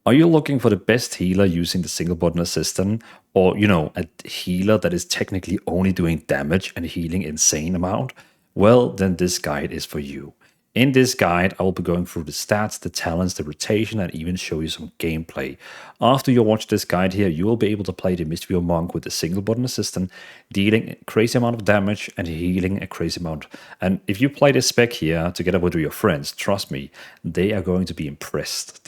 Are you looking for the best healer using the single button assistant? Or, a healer that is technically only doing damage and healing insane amount? Well, then this guide is for you. In this guide, I will be going through the stats, the talents, the rotation, and even show you some gameplay. After you watch this guide here, you will be able to play the Mistweaver Monk with the single button assistant, dealing a crazy amount of damage and healing a crazy amount. And if you play this spec here together with your friends, trust me, they are going to be impressed.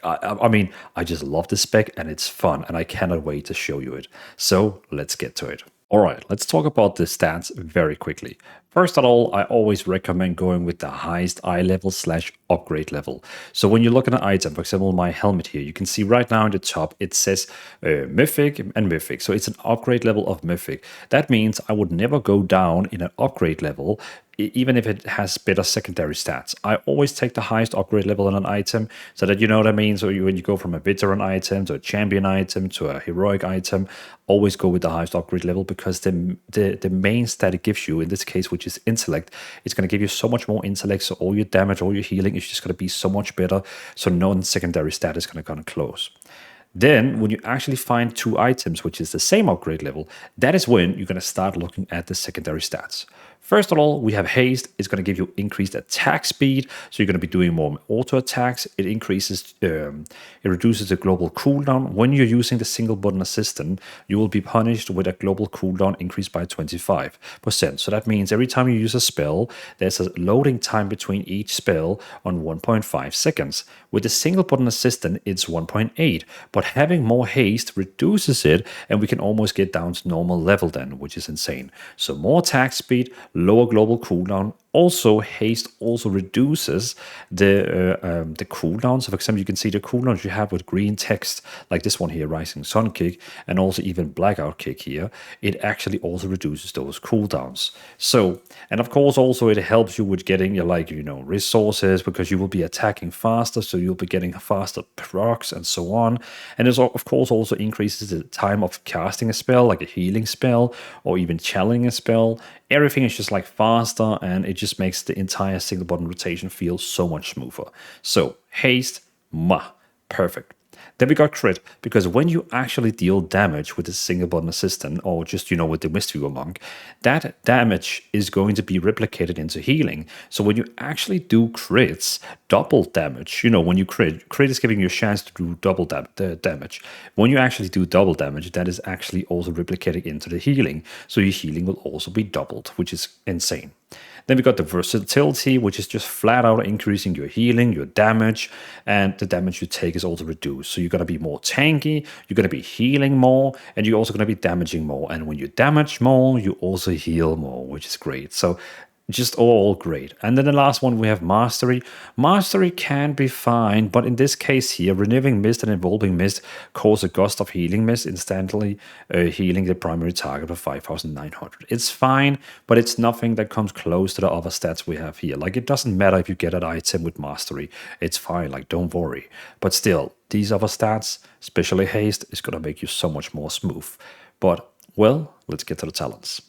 I just love this spec and it's fun, and I cannot wait to show you it. So let's get to it. All right, let's talk about the stats very quickly. First of all, I always recommend going with the highest eye level / upgrade level. So when you look at an item, for example, my helmet here, you can see right now in the top, it says Mythic and Mythic. So it's an upgrade level of Mythic. That means I would never go down in an upgrade level even if it has better secondary stats. I always take the highest upgrade level on an item, so that you know what I mean. So when you go from a veteran item to a champion item to a heroic item, always go with the highest upgrade level, because the main stat it gives you, in this case, which is intellect, it's going to give you so much more intellect. So all your damage, all your healing is just going to be so much better. So no secondary stat is going to come close. Then, when you actually find two items, which is the same upgrade level, that is when you're going to start looking at the secondary stats. First of all, we have haste. It's going to give you increased attack speed, so you're going to be doing more auto attacks. It reduces the global cooldown. When you're using the single button assistant, you will be punished with a global cooldown increased by 25%. So that means every time you use a spell, there's a loading time between each spell on 1.5 seconds. With the single button assistant, it's 1.8, but having more haste reduces it, and we can almost get down to normal level then, which is insane. So more attack speed, lower global cooldown. Also, haste also reduces the cooldown. So, for example, you can see the cooldowns you have with green text, like this one here, Rising Sun Kick, and also even Blackout Kick here. It actually also reduces those cooldowns. So, and of course, also it helps you with getting your resources, because you will be attacking faster, so you'll be getting faster procs and so on. And it of course also increases the time of casting a spell, like a healing spell or even channeling a spell. Everything is just like faster, and it just makes the entire single button rotation feel so much smoother. So haste, perfect. Then we got crit, because when you actually deal damage with the single button assistant, or just, with the Mistweaver Monk, that damage is going to be replicated into healing. So when you actually do crits, double damage, when you crit is giving you a chance to do double damage. When you actually do double damage, that is actually also replicated into the healing. So your healing will also be doubled, which is insane. Then we got the versatility, which is just flat out increasing your healing, your damage, and the damage you take is also reduced. So you're going to be more tanky, you're going to be healing more, and you're also going to be damaging more. And when you damage more, you also heal more, which is great. So just all great. And then the last one, we have mastery. Mastery can be fine, but in this case here, renewing mist and evolving mist cause a gust of healing mist, instantly healing the primary target of 5,900. It's fine, but it's nothing that comes close to the other stats we have here. Like, it doesn't matter if you get an item with mastery. It's fine, like, don't worry. But still, these other stats, especially haste, is going to make you so much more smooth. But, well, let's get to the talents.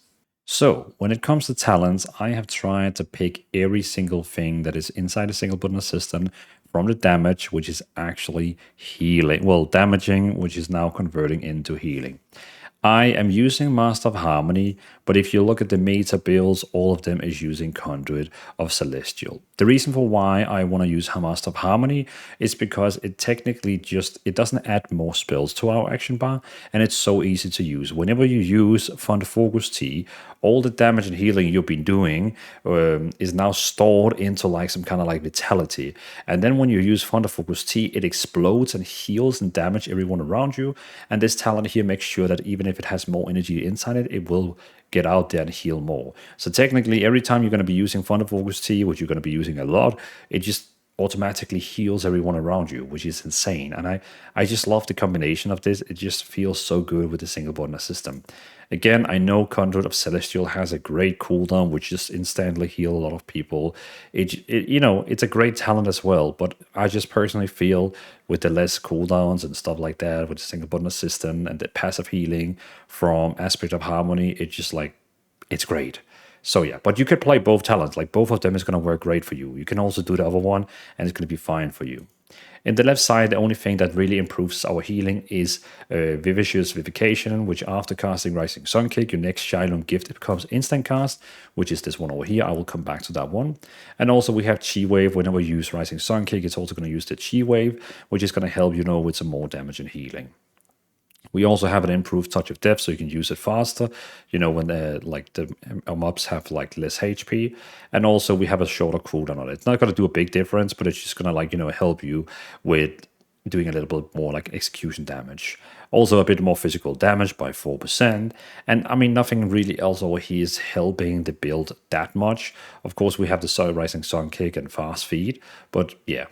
So, when it comes to talents, I have tried to pick every single thing that is inside a single button assistant, from the damage, which is actually healing. Well, damaging, which is now converting into healing. I am using Master of Harmony, but if you look at the meta builds, all of them is using Conduit of Celestial. The reason for why I want to use Master of Harmony is because it technically it doesn't add more spells to our action bar, and it's so easy to use. Whenever you use Fund Focus T, all the damage and healing you've been doing is now stored into like some kind of like vitality. And then when you use Fund Focus T, it explodes and heals and damage everyone around you. And this talent here makes sure that even if it has more energy inside it, it will get out there and heal more. So technically, every time you're going to be using Fund Focus T, which you're going to be using a lot, it just automatically heals everyone around you, which is insane. And I just love the combination of this. It just feels so good with the single button system. Again, I know Conduit of Celestial has a great cooldown, which just instantly heal a lot of people. It's a great talent as well, but I just personally feel with the less cooldowns and stuff like that, with the single button system and the passive healing from Aspect of Harmony, it's great. So yeah, but you could play both talents. Like, both of them is going to work great for you. You can also do the other one, and it's going to be fine for you. In the left side, the only thing that really improves our healing is Vivacious Vivification, which after casting Rising Sun Kick, your next Shylum gift becomes instant cast, which is this one over here. I will come back to that one. And also we have Chi Wave. Whenever you use Rising Sun Kick, it's also going to use the Chi Wave, which is going to help with some more damage and healing. We also have an improved Touch of Death, so you can use it faster, when the mobs have less HP. And also we have a shorter cooldown on it. It's not going to do a big difference, but it's just going to help you with doing a little bit more execution damage. Also a bit more physical damage by 4%. And I mean, nothing really else over here is helping the build that much. Of course, we have the Rising Sun Kick and Fast Feed, but yeah.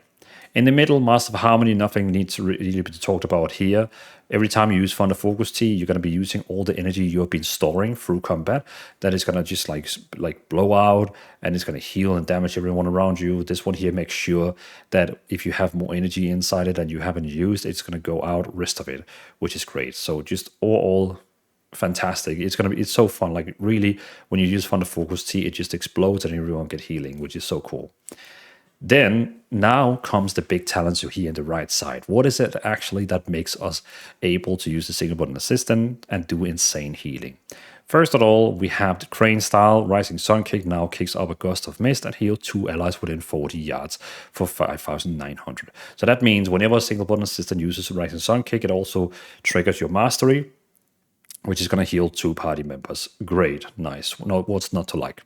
In the middle, Master of Harmony, nothing needs to really be talked about here. Every time you use Thunder Focus Tea, you're going to be using all the energy you have been storing through combat. That is going to just like blow out, and it's going to heal and damage everyone around you. This one here makes sure that if you have more energy inside it and you haven't used, it's going to go out rest of it, which is great. So just all fantastic. It's so fun. Like really, when you use Thunder Focus Tea, it just explodes and everyone get healing, which is so cool. Then now comes the big talents here in the right side. What is it actually that makes us able to use the Single-Button Assistant and do insane healing? First of all, we have the Crane style. Rising Sun Kick now kicks up a Gust of Mist and heal 2 allies within 40 yards for 5,900. So that means whenever a Single-Button Assistant uses a Rising Sun Kick, it also triggers your Mastery, which is going to heal 2 party members. Great, nice. No, what's not to like?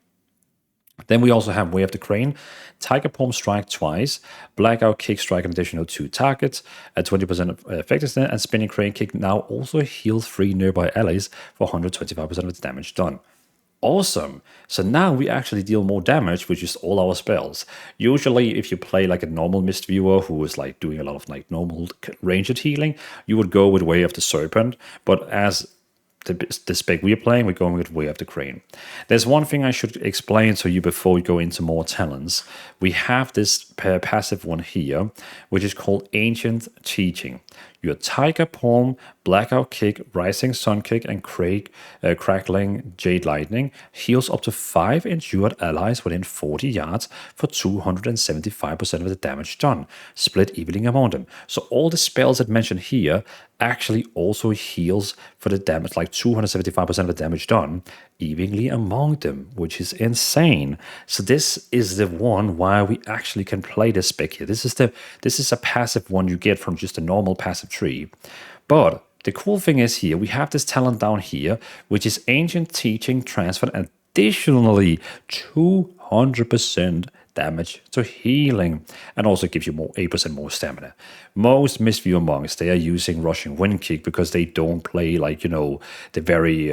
Then we also have Way of the Crane, Tiger Palm Strike twice, Blackout Kick strike an additional 2 targets at 20% effectiveness, and Spinning Crane Kick now also heals 3 nearby allies for 125% of its damage done. Awesome. So now we actually deal more damage with just all our spells. Usually if you play like a normal Mistweaver who is doing a lot of normal ranged healing, you would go with Way of the Serpent, but as the spec we're playing, we're going with Way of the Crane. There's one thing I should explain to you before we go into more talents. We have this passive one here, which is called Ancient Teaching. Your Tiger Palm, Blackout Kick, Rising Sun Kick, and Crackling Jade Lightning heals up to 5 injured allies within 40 yards for 275% of the damage done, split evenly among them. So all the spells that mentioned here actually also heals for the damage, 275% of the damage done, evenly among them, which is insane. So this is the one why we actually can play this spec here. This is a passive one you get from just a normal passive tree. But the cool thing is here, we have this talent down here, which is Ancient Teaching transferred additionally 200% damage to healing, and also gives you 8% more stamina. Most Mistweaver monks, they are using Rushing Wind Kick because they don't play the very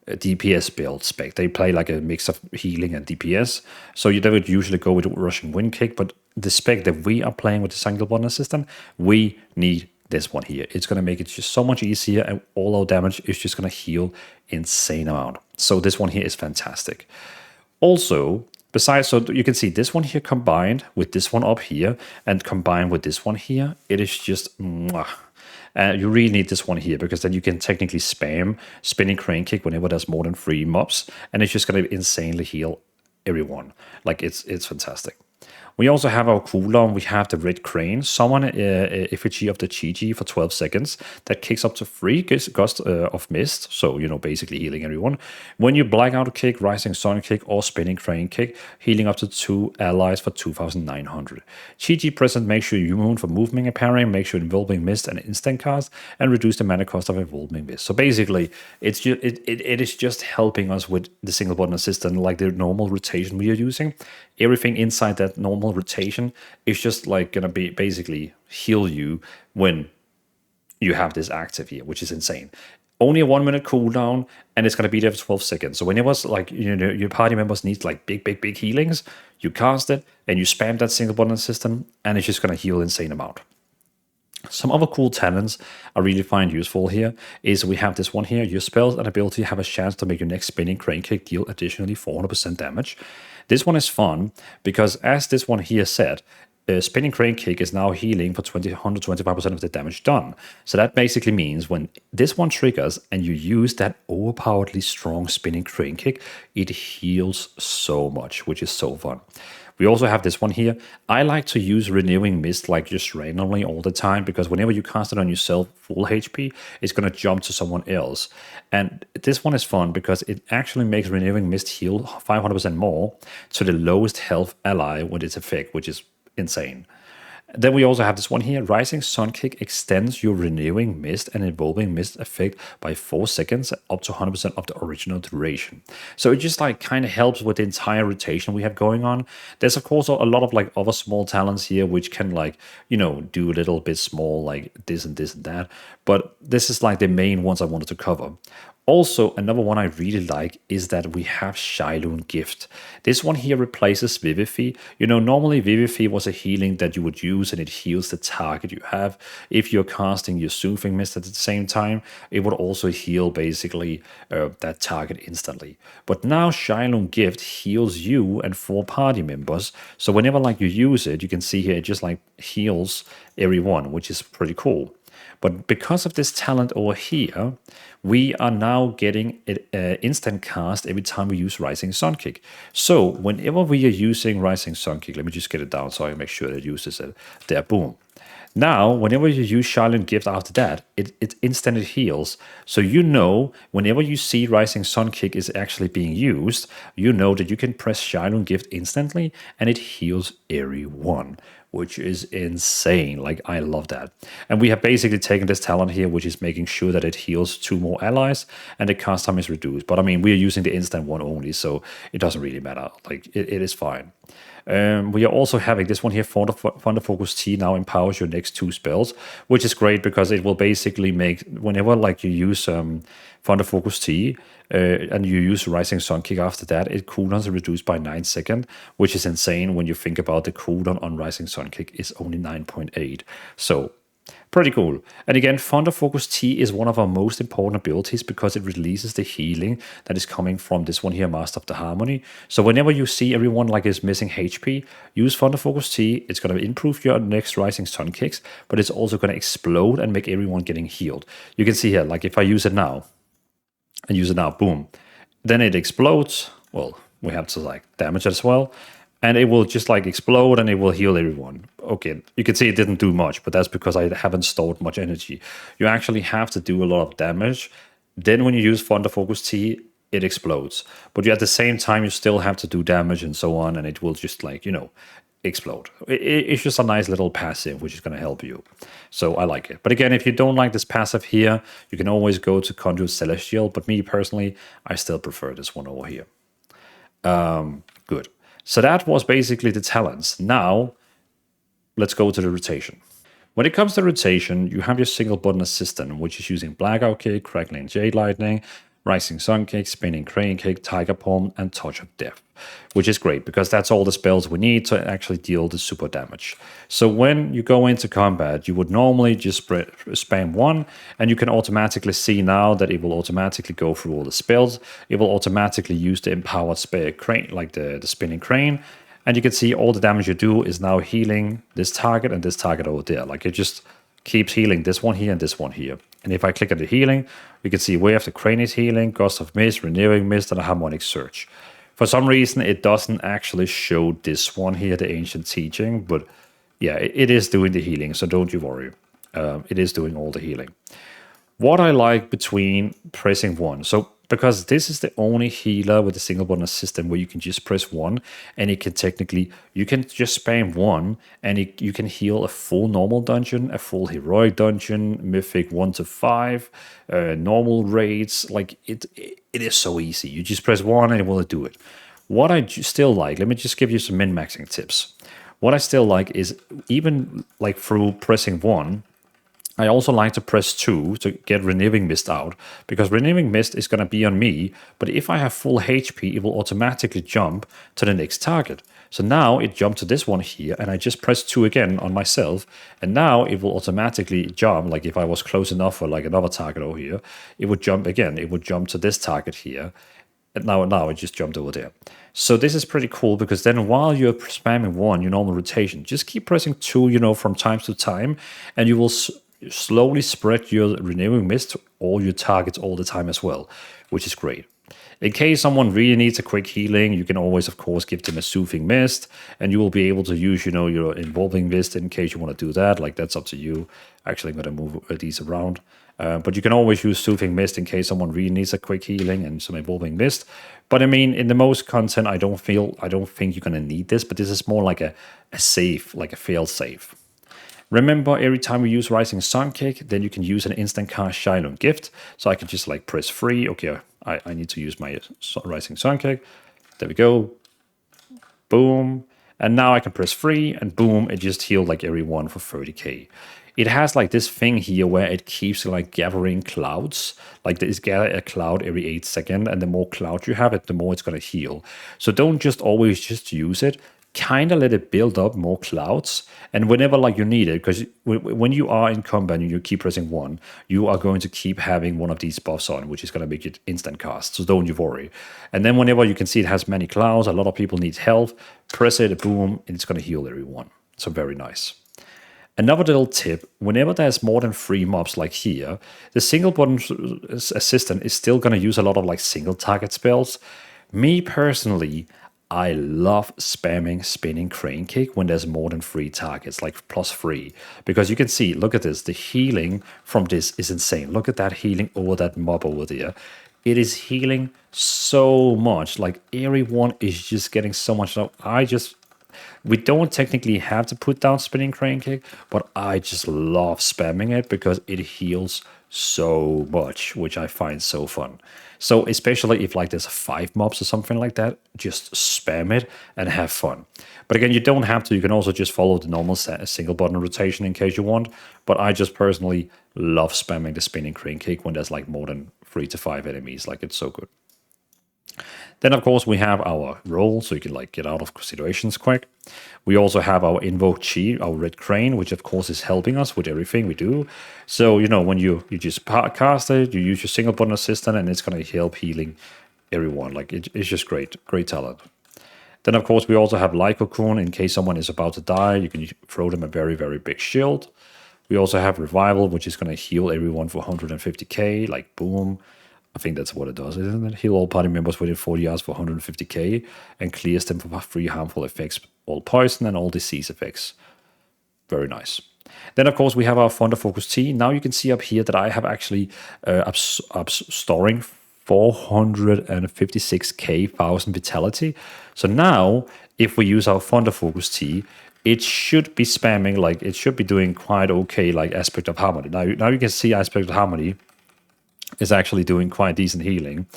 DPS build spec. They play a mix of healing and DPS. So they would usually go with Rushing Wind Kick, but the spec that we are playing with the Single-Button Assistant, we need this one here. It's going to make it just so much easier, and all our damage is just going to heal insane amount. So this one here is fantastic. Also, besides, so you can see this one here combined with this one up here and combined with this one here, it is just mwah. You really need this one here because then you can technically spam Spinning Crane Kick whenever there's more than 3 mobs, and it's just going to insanely heal everyone. It's fantastic. We also have our cooldown. We have the Red Crane, summon effigy of the Chi for 12 seconds. That kicks up to 3 Gust of Mist, so, basically healing everyone. When you Blackout Kick, Rising Sun Kick, or Spinning Crane Kick, healing up to 2 allies for 2,900. Chi present makes you immune for movement and parrying, makes you Enveloping Mist and instant cast, and reduce the mana cost of Enveloping Mist. So basically, it is just helping us with the Single-Button Assistant, like the normal rotation we are using. Everything inside that normal rotation is just gonna be basically heal you when you have this active here, which is insane. Only a 1 minute cooldown, and it's gonna be there for 12 seconds. So whenever your party members need big healings, you cast it and you spam that Single-Button Assistant, and it's just gonna heal insane amount. Some other cool talents I really find useful here is we have this one here. Your spells and ability have a chance to make your next Spinning Crane Kick deal additionally 400% damage. This one is fun because, as this one here said, Spinning Crane Kick is now healing for 125% of the damage done. So that basically means when this one triggers and you use that overpoweredly strong Spinning Crane Kick, it heals so much, which is so fun. We also have this one here. I like to use Renewing Mist like just randomly all the time, because whenever you cast it on yourself full HP, it's going to jump to someone else. And this one is fun because it actually makes Renewing Mist heal 500% more to the lowest health ally with its effect, which is insane. Then we also have this one here. Rising Sun Kick extends your Renewing Mist and Evolving Mist effect by 4 seconds, up to 100% of the original duration. So it just like kind of helps with the entire rotation we have going on. There's of course a lot of like other small talents here which can like, you know, do a little bit small like this and this and that. But this is like the main ones I wanted to cover. Also, another one I really like is that we have Shailoon Gift. This one here replaces Vivify. You know, normally Vivify was a healing that you would use and it heals the target you have. If you're casting your Soothing Mist at the same time, it would also heal basically that target instantly. But now Shailoon Gift heals you and 4 party members. So whenever like you use it, you can see here it just like heals everyone, which is pretty cool. But because of this talent over here, we are now getting it instant cast every time we use Rising Sun Kick. So whenever we are using Rising Sun Kick, let me just get it down so I make sure that it uses it. There, boom. Now, whenever you use Shailoon Gift after that, it instantly heals. So you know, whenever you see Rising Sun Kick is actually being used, you know that you can press Shailoon Gift instantly and it heals everyone, which is insane. Like, I love that. And we have basically taken this talent here, which is making sure that it heals 2 more allies and the cast time is reduced. But I mean, we're using the instant one only, so it doesn't really matter. Like, it is fine. We are also having this one here, Thunder Focus T now empowers your next 2 spells, which is great because it will basically make, whenever like you use Thunder Focus T and you use Rising Sun Kick after that, it cooldowns are reduced by 9 seconds, which is insane when you think about the cooldown on Rising Sun Kick is only 9.8. So pretty cool. And again, Thunder Focus T is one of our most important abilities because it releases the healing that is coming from this one here, Master of the Harmony. So whenever you see everyone like is missing HP, use Thunder Focus T. It's going to improve your next Rising Sun Kicks, but it's also going to explode and make everyone getting healed. You can see here, like if I use it now, and use it now, boom, then it explodes. Well, we have to like damage it as well. And it will just like explode and it will heal everyone. Okay, you can see it didn't do much, but that's because I haven't stored much energy. You actually have to do a lot of damage. Then when you use Thunder Focus T, it explodes. But at the same time, you still have to do damage and so on, and it will just like, you know, explode. It's just a nice little passive, which is going to help you. So I like it. But again, if you don't like this passive here, you can always go to Conduit Celestial. But me personally, I still prefer this one over here. Good. So that was basically the talents. Now, let's go to the rotation. When it comes to rotation, you have your Single-Button Assistant, which is using Blackout Kick, Crackling Jade Lightning, Rising Sun Kick, Spinning Crane Kick, Tiger Palm, and Touch of Death, which is great because that's all the spells we need to actually deal the super damage. So when you go into combat, you would normally just spam 1, and you can automatically see now that it will automatically go through all the spells. It will automatically use the empowered crane, like the Spinning Crane, and you can see all the damage you do is now healing this target and this target over there. Like it just keeps healing this one here and this one here. And if I click on the healing, we can see Wave of the Crane is healing, Gust of Mist, Renewing Mist, and a Harmonic Surge. For some reason, it doesn't actually show this one here, the Ancient Teaching, but yeah, it is doing the healing, so don't you worry. It is doing all the healing. What I like between pressing 1, so because this is the only healer with a Single-Button Assistant where you can just press 1 and it can technically, you can just spam 1 and you can heal a full normal dungeon, a full heroic dungeon, mythic 1 to 5, normal raids. Like it is so easy. You just press 1 and it will do it. What I still like, let me just give you some min-maxing tips. What I still like is even like through pressing 1, I also like to press 2 to get Renewing Mist out, because Renewing Mist is going to be on me, but if I have full HP, it will automatically jump to the next target. So now it jumped to this one here, and I just press 2 again on myself, and now it will automatically jump, like if I was close enough for like another target over here, it would jump again, it would jump to this target here, and now it just jumped over there. So this is pretty cool, because then while you're spamming 1, your normal rotation, just keep pressing 2, you know, from time to time, and you will slowly spread your Renewing Mist to all your targets all the time as well, which is great. In case someone really needs a quick healing, you can always, of course, give them a Soothing Mist, and you will be able to use, your Involving Mist in case you want to do that. Like, that's up to you. Actually, I'm going to move these around. But you can always use Soothing Mist in case someone really needs a quick healing and some Involving Mist. But I mean, in the most content, I don't think you're going to need this, but this is more like a safe, like a fail safe. Remember, every time we use Rising Sun Kick, then you can use an instant cast Shine on Gift. So I can just like press free. Okay, I need to use my Rising Sun Kick. There we go. Boom. And now I can press free, and boom, it just healed like everyone for 30k. It has like this thing here where it keeps like gathering clouds. Like there's gather a cloud every 8 seconds, and the more clouds you have it, the more it's going to heal. So don't just always just use it. Kind of let it build up more clouds, and whenever like you need it, because when you are in combat and you keep pressing 1, you are going to keep having one of these buffs on, which is going to make it instant cast, so don't you worry. And then whenever you can see it has many clouds, a lot of people need health, press it, boom, and it's going to heal everyone. So very nice. Another little tip, whenever there's more than 3 mobs like here, the single button assistant is still going to use a lot of like single target spells. Me personally, I love spamming Spinning Crane Kick when there's more than 3 targets, like +3. Because you can see, look at this, the healing from this is insane. Look at that healing over that mob over there. It is healing so much. Like everyone is just getting so much. So we don't technically have to put down Spinning Crane Kick, but I just love spamming it because it heals so much, which I find so fun. So especially if like there's 5 mobs or something like that, just spam it and have fun. But again, you don't have to. You can also just follow the normal single button rotation in case you want. But I just personally love spamming the Spinning Crane Kick when there's like more than 3 to 5 enemies. Like it's so good. Then, of course, we have our roll, so you can like get out of situations quick. We also have our Invoke Chi, our Red Crane, which of course is helping us with everything we do. So, when you just cast it, you use your single button assistant, and it's going to help healing everyone. Like, it's just great talent. Then, of course, we also have Lycocoon. In case someone is about to die, you can throw them a very, very big shield. We also have Revival, which is going to heal everyone for 150k, like boom. I think that's what it does, isn't it? Heal all party members within 40 yards for 150k and clears them for 3 harmful effects, all poison and all disease effects. Very nice. Then, of course, we have our Thunder Focus T. Now you can see up here that I have actually storing 456k 1000 vitality. So now, if we use our Thunder Focus T, it should be spamming, like it should be doing quite okay, like Aspect of Harmony. Now you can see Aspect of Harmony is actually doing quite decent healing.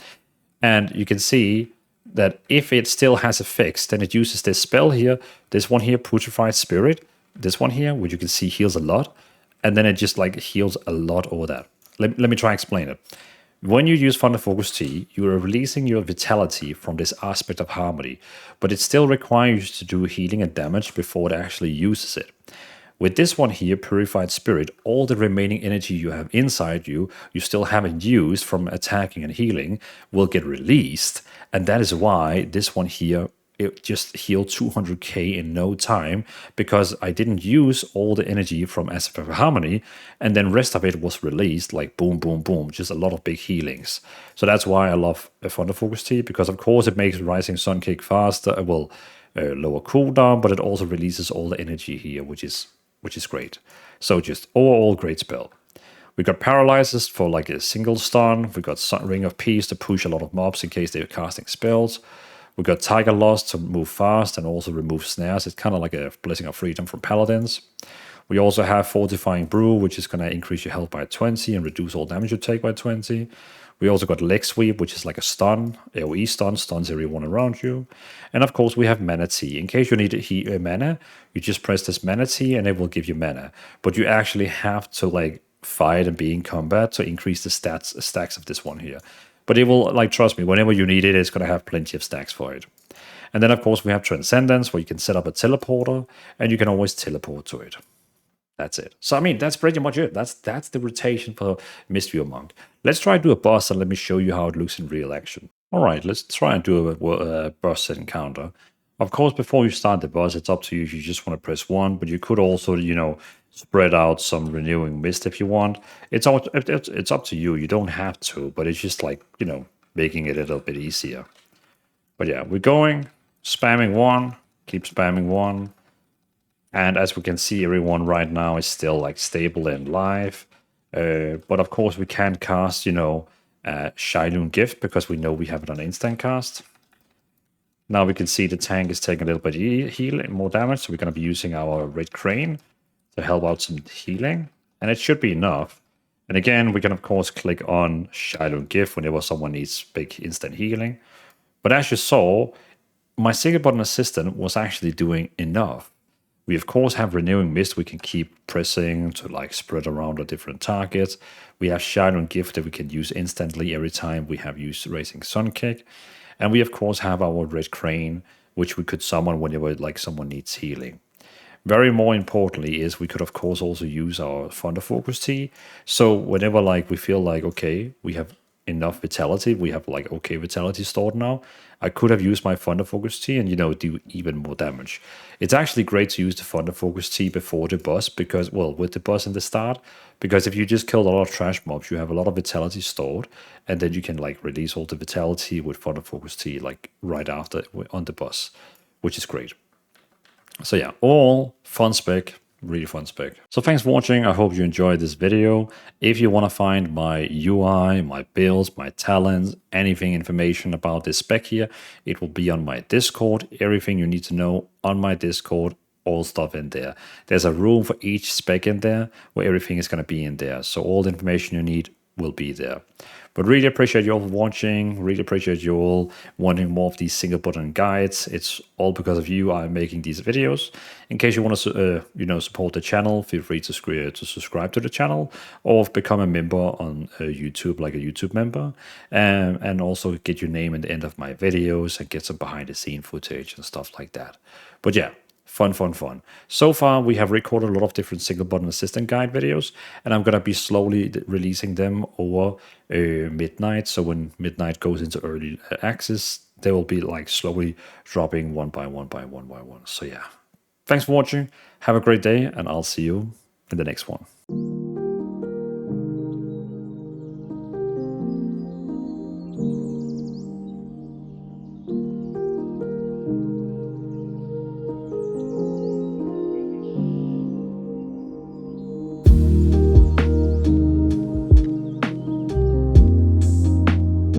And you can see that if it still has effects, then it uses this spell here, this one here, Putrefied Spirit, this one here, which you can see heals a lot, and then it just like heals a lot over that. Let me try and explain it. When you use Thunder Focus T, you are releasing your vitality from this Aspect of Harmony, but it still requires you to do healing and damage before it actually uses it. With this one here, Purified Spirit, all the remaining energy you have inside you still haven't used from attacking and healing, will get released. And that is why this one here, it just healed 200k in no time, because I didn't use all the energy from Aspect of Harmony, and then rest of it was released like boom, boom, boom, just a lot of big healings. So that's why I love Thunder Focus T, because of course it makes Rising Sun Kick faster, lower cooldown, but it also releases all the energy here, which is great. So just overall great spell. We got Paralyzes for like a single stun. We got Ring of Peace to push a lot of mobs in case they're casting spells. We got Tiger Lost to move fast and also remove snares. It's kind of like a Blessing of Freedom from Paladins. We also have Fortifying Brew, which is going to increase your health by 20 and reduce all damage you take by 20. We also got Leg Sweep, which is like a stun, AoE stun, stuns everyone around you. And of course, we have Mana Tea. In case you need mana, you just press this Mana Tea and it will give you mana. But you actually have to like fight and be in combat to increase the stacks of this one here. But it will, like, trust me, whenever you need it, it's going to have plenty of stacks for it. And then, of course, we have Transcendence, where you can set up a teleporter, and you can always teleport to it. That's it. So, I mean, that's pretty much it. That's the rotation for Mistweaver Monk. Let's try to do a boss, and let me show you how it looks in real action. All right, let's try and do a boss encounter. Of course, before you start the boss, it's up to you if you just want to press 1, but you could also, spread out some Renewing Mist if you want. It's up to you. You don't have to, but it's just like, making it a little bit easier. But yeah, we're going, spamming 1, keep spamming 1. And as we can see, everyone right now is still like stable and live. But of course, we can't cast, Shailun Gift because we know we have it on instant cast. Now we can see the tank is taking a little bit heal, more damage, so we're going to be using our Red Crane to help out some healing. And it should be enough. And again, we can of course click on Shailun Gift whenever someone needs big instant healing. But as you saw, my Single-Button Assistant was actually doing enough. We of course have Renewing Mist we can keep pressing to like spread around the different targets. We have Shailun Gift that we can use instantly every time we have used Racing Sun Kick. And we of course have our Red Crane, which we could summon whenever like someone needs healing. Very more importantly is we could of course also use our Thunder Focus Tea. So whenever like we feel like, okay, we have enough vitality, we have like okay vitality stored now, I could have used my Thunder Focus Tea and do even more damage. It's actually great to use the Thunder Focus Tea before the boss because, well, with the boss in the start, because if you just killed a lot of trash mobs, you have a lot of vitality stored, and then you can like release all the vitality with Thunder Focus Tea like right after on the boss, which is great. So yeah, all fun spec, really fun spec. So thanks for watching. I hope you enjoyed this video. If you want to find my UI, my builds, my talents, anything information about this spec here, it will be on my Discord. Everything you need to know on my Discord, all stuff in there. There's a room for each spec in there where everything is going to be in there. So all the information you need will be there. But really appreciate you all for watching. Really appreciate you all wanting more of these single button guides. It's all because of you I'm making these videos. In case you want to support the channel, feel free to subscribe to the channel or become a member on YouTube, like a YouTube member, and also get your name at the end of my videos and get some behind the scene footage and stuff like that. But yeah, fun, fun, fun. So far, we have recorded a lot of different single-button assistant guide videos, and I'm going to be slowly releasing them over midnight. So when midnight goes into early access, they will be like slowly dropping one by one by one by one. So yeah, thanks for watching. Have a great day, and I'll see you in the next one.